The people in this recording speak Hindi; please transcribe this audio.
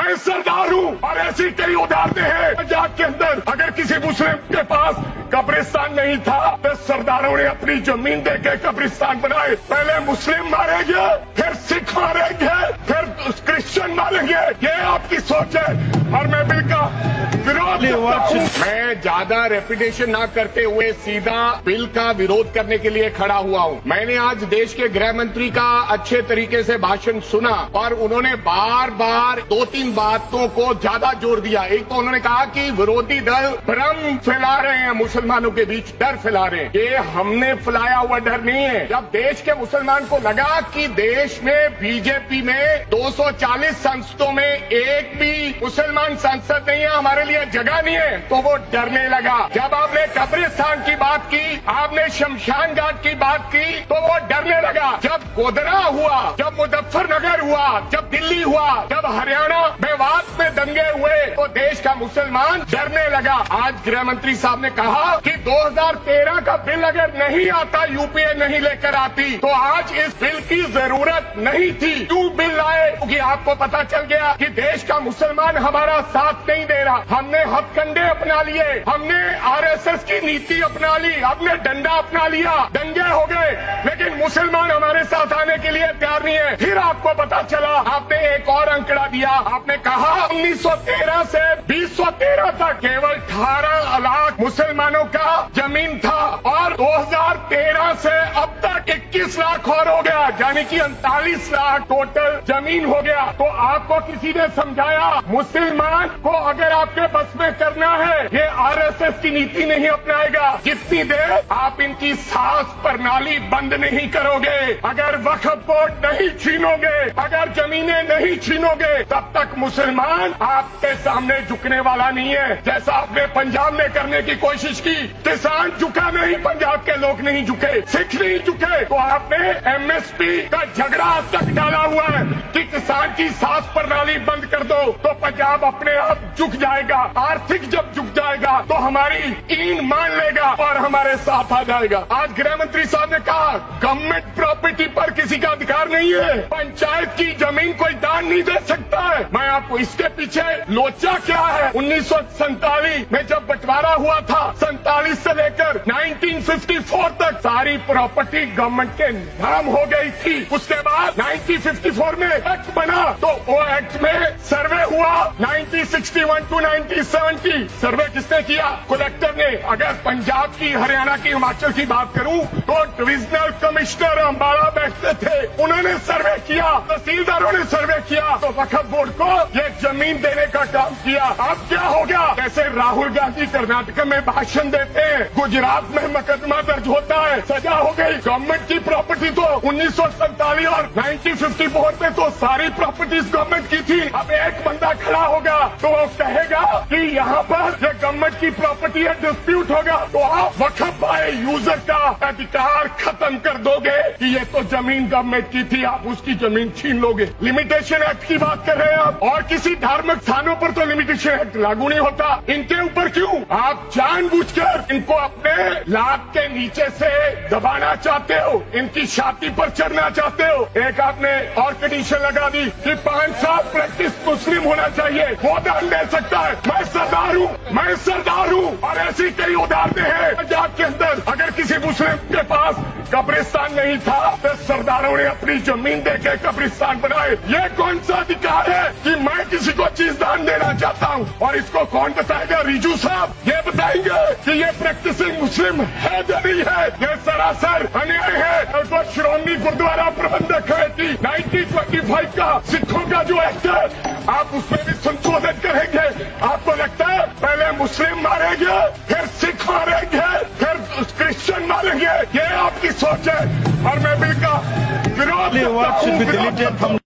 मैं सरदार हूँ और ऐसी कई उदाहरणें हैं पंजाब के अंदर। अगर किसी मुस्लिम के पास कब्रिस्तान नहीं था तो सरदारों ने अपनी जमीन देके कब्रिस्तान बनाए। पहले मुस्लिम मारेंगे, फिर सिख मारेंगे, फिर क्रिश्चियन मारेंगे। ये आपकी सोच है और मैं बिल का विरोध करता हूं। मैं ज्यादा रेपुटेशन ना करते हुए सीधा बिल का विरोध करने के लिए खड़ा हुआ हूं। मैंने आज देश के गृह मंत्री का अच्छे तरीके से भाषण सुना और उन्होंने बार बार 2-3 बातों को ज्यादा जोर दिया। एक तो उन्होंने कहा कि विरोधी दल भ्रम फैला रहे हैं, मुसलमानों के बीच डर फैला रहे हैं। ये हमने फैलाया हुआ डर नहीं है। जब देश के मुसलमान को लगा कि देश में बीजेपी में 240 संसदों में एक भी मुसलमान सांसद नहीं है, हमारे लिए जगह नहीं है, तो वो डरने लगा। जब आपने कब्रिस्तान की बात की, आपने शमशान घाट की बात की, तो वो डरने लगा। जब गोधरा हुआ, जब मुजफ्फरनगर हुआ, जब दिल्ली हुआ, जब हरियाणा मेवात में दंगे हुए, तो देश का मुसलमान डरने लगा। आज गृह मंत्री साहब ने कहा कि 2013 का बिल अगर नहीं आता, यूपीए नहीं लेकर आती, तो आज इस बिल की जरूरत नहीं थी। क्यों बिल लाए? क्योंकि आपको पता चल गया कि देश का मुसलमान हमारा साथ नहीं दे रहा। हमने हथकंडे अपना लिए, हमने आरएसएस की नीति अपना ली, हमने डंडा अपना लिया, दंगे हो गए, लेकिन मुसलमान हमारे साथ आने के लिए तैयार नहीं है। फिर आपको पता चला, आपने एक और अंकड़ा दिया, आपने कहा 1913 से 2013 तक केवल 18 लाख मुसलमानों का जमीन था और 2013 से अब तक 21 लाख और हो गया, यानी कि 39 लाख टोटल जमीन हो गया। तो आपको किसी ने समझाया मुसलमान को अगर आपके बस में करना है, ये आरएसएस की नीति नहीं अपनाएगा जितनी देर आप इनकी सांस प्रणाली बंद नहीं करोगे, अगर वक्फ बोर्ड नहीं छीनोगे, अगर जमीनें नहीं छीनोगे, तब तक मुसलमान आपके सामने झुकने वाला नहीं है। जैसा आपने पंजाब में करने की कोशिश की, किसान झुका नहीं, पंजाब के लोग नहीं झुके, सिख नहीं झुके, तो आपने एमएसपी का झगड़ा अब तक डाला हुआ है कि किसान की सांस प्रणाली बंद कर दो तो पंजाब अपने आप झुक जाएगा। आर्थिक जब झुक जाएगा तो हमारी ईन मान लेगा और हमारे साथ आ जाएगा। आज गृह मंत्री साहब ने कहा गवर्नमेंट प्रॉपर्टी पर किसी का अधिकार नहीं है, पंचायत की जमीन कोई दान नहीं दे सकता है। मैं आपको इसके पीछे लोचा क्या है, 1947 में जब बंटवारा हुआ था, 47 से लेकर 1954 तक सारी प्रॉपर्टी गवर्नमेंट के नाम हो गई थी। उसके बाद 1954 में एक्ट बना, तो वो एक्ट में सर्वे हुआ 1961 टू 1970। सर्वे किसने किया? कलेक्टर ने। अगर पंजाब की, हरियाणा की, हिमाचल की बात करूं तो डिविजनल कमिश्नर अंबाला बैठते थे, उन्होंने सर्वे किया, तहसीलदारों ने सर्वे किया, तो वक्फ बोर्ड को ये जमीन देने का काम किया। अब क्या हो गया? जैसे राहुल गांधी कर्नाटक में भाषण देते हैं, गुजरात में मुकदमा दर्ज होता है, सजा हो गई। गवर्नमेंट की प्रॉपर्टी तो 1947 और 1954 में तो सारी प्रॉपर्टीज गवर्नमेंट की थी। अब एक बंदा खड़ा होगा तो वो कहेगा कि यहाँ पर ये गवर्नमेंट की प्रॉपर्टी है, डिस्प्यूट होगा, तो आप वक्फ बाय यूजर का अधिकार खत्म कर दोगे कि ये तो जमीन गवर्नमेंट की थी, आप उसकी जमीन छीन लोगे। लिमिटेशन एक्ट की बात कर रहे हैं आप, और किसी धार्मिक स्थानों पर तो लिमिटेशन एक्ट लागू नहीं होता, इनके ऊपर क्यों? आप जानबूझकर इनको अपने लाभ के नीचे से दबाना चाहते हो, इनकी छाती पर चढ़ना चाहते हो। एक आपने और कंडीशन लगा दी कि 5 साल प्रैक्टिस मुस्लिम होना चाहिए, वो दान दे सकता है। मैं सरदार हूँ और ऐसी कई उदाहरणें हैं पंजाब के अंदर। अगर किसी मुस्लिम के पास कब्रिस्तान नहीं था तो सरदारों ने अपनी जमीन देके कब्रिस्तान बनाए। ये कौन सा अधिकार है कि मैं किसी को चीज दान देना चाहता हूँ? और इसको कौन बताएगा? रिजू साहब ये बताएंगे कि ये प्रैक्टिसिंग मुस्लिम है या नहीं है। ये सरासर अन्याय है। तो श्रोमणी गुरुद्वारा प्रबंधक कमेटी 1925 का सिखों का जो एक्ट है, आप उसमें भी संशोधन करेंगे। आपको लगता है पहले मुस्लिम मारेंगे, फिर सिख मारेंगे, फिर क्रिश्चियन मारेंगे? ये आपकी सोच है और मैं बिल का विरोध करता हूं।